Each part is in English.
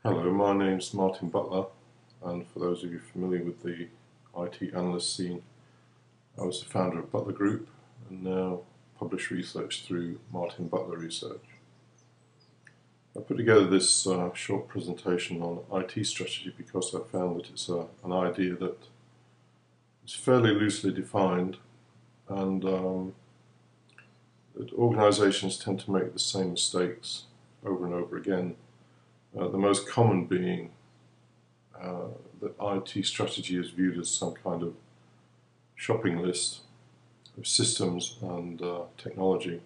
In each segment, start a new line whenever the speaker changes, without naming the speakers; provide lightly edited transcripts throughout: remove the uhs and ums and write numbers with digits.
Hello, my name's Martin Butler, and for those of you familiar with the IT analyst scene, I was the founder of Butler Group and now publish research through Martin Butler Research. I put together this short presentation on IT strategy because I found that it's an idea that is fairly loosely defined, and that organizations tend to make the same mistakes over and over again. The most common being that IT strategy is viewed as some kind of shopping list of systems and technology,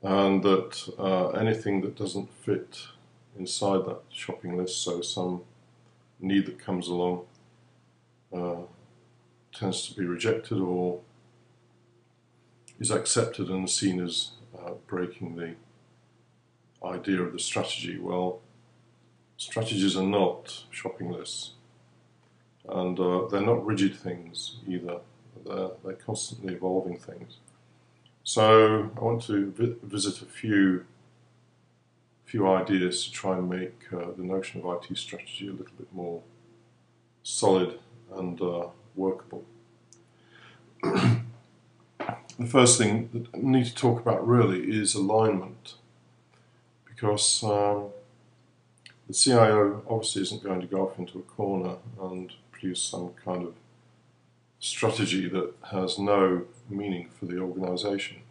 and that anything that doesn't fit inside that shopping list, so some need that comes along, tends to be rejected or is accepted and seen as breaking the idea of the strategy. Well, strategies are not shopping lists, and they're not rigid things either. They're constantly evolving things. So I want to visit a few ideas to try and make the notion of IT strategy a little bit more solid and workable. The first thing that I need to talk about really is alignment, because the CIO obviously isn't going to go off into a corner and produce some kind of strategy that has no meaning for the organization.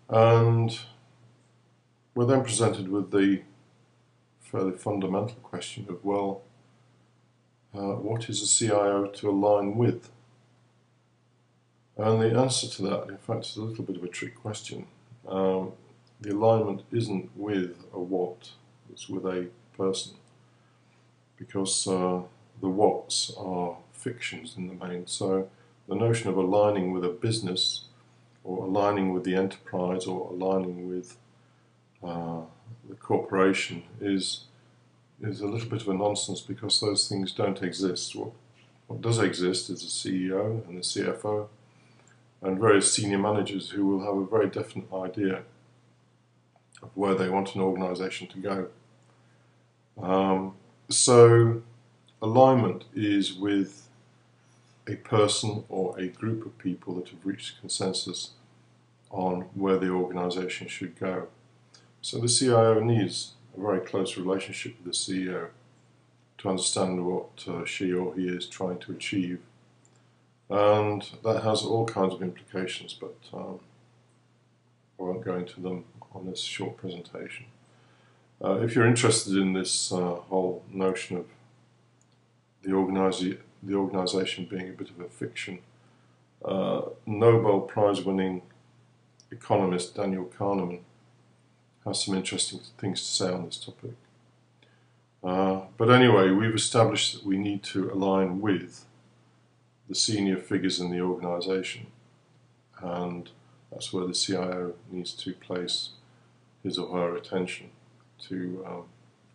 And we're then presented with the fairly fundamental question of, well, what is a CIO to align with? And the answer to that, in fact, is a little bit of a trick question. The alignment isn't with a what, it's with a person, because the whats are fictions in the main. So the notion of aligning with a business, or aligning with the enterprise, or aligning with the corporation is a little bit of a nonsense, because those things don't exist. What does exist is a CEO and a CFO and various senior managers who will have a very definite idea of where they want an organization to go. So alignment is with a person or a group of people that have reached consensus on where the organization should go. So the CIO needs a very close relationship with the CEO to understand what she or he is trying to achieve. And that has all kinds of implications, but I won't go into them on this short presentation. If you're interested in this whole notion of the organization being a bit of a fiction, Nobel Prize winning economist Daniel Kahneman has some interesting things to say on this topic. But anyway, we've established that we need to align with the senior figures in the organization, and that's where the CIO needs to place his or her attention to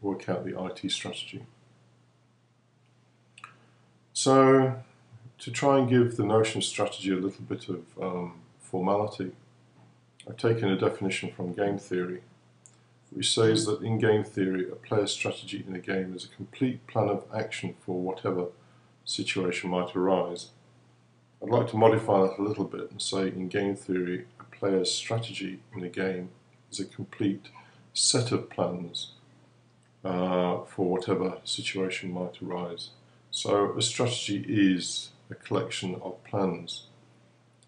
work out the IT strategy. So, to try and give the notion of strategy a little bit of formality, I've taken a definition from game theory, which says that in game theory, a player's strategy in a game is a complete plan of action for whatever situation might arise. I'd like to modify that a little bit and say, in game theory, a player's strategy in a game is a complete set of plans for whatever situation might arise. So a strategy is a collection of plans,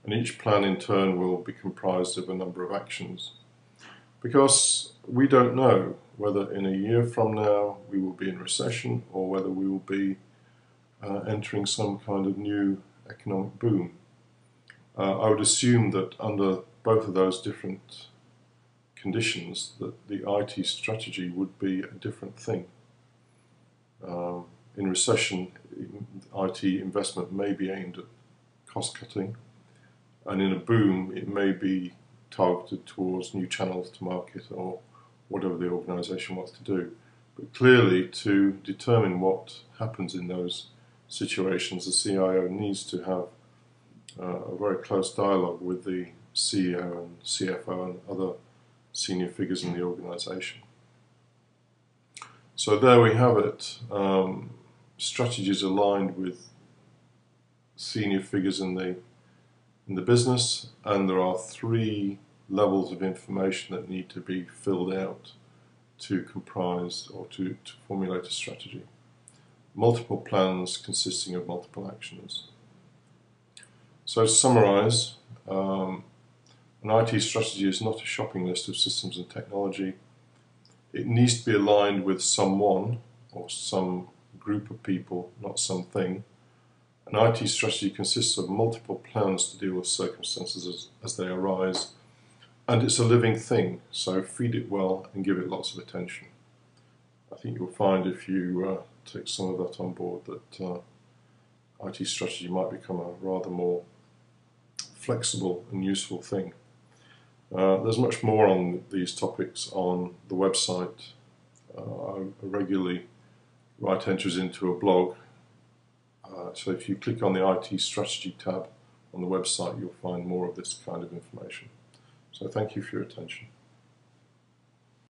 and each plan in turn will be comprised of a number of actions, because we don't know whether in a year from now we will be in recession or whether we will be entering some kind of new economic boom. I would assume that under both of those different conditions that the IT strategy would be a different thing. In recession, IT investment may be aimed at cost cutting, and in a boom it may be targeted towards new channels to market or whatever the organization wants to do. But clearly, to determine what happens in those situations, the CIO needs to have a very close dialogue with the CEO and CFO and other senior figures in the organization. So there we have it. Strategies aligned with senior figures in the business, and there are 3 levels of information that need to be filled out to comprise or to formulate a strategy. Multiple plans consisting of multiple actions. So to summarize, an IT strategy is not a shopping list of systems and technology. It needs to be aligned with someone or some group of people, not something. An IT strategy consists of multiple plans to deal with circumstances as they arise, and it's a living thing, so feed it well and give it lots of attention. I think you'll find if you take some of that on board that IT strategy might become a rather more flexible and useful thing. There's much more on these topics on the website. I regularly write entries into a blog. So if you click on the IT strategy tab on the website, you'll find more of this kind of information. So thank you for your attention.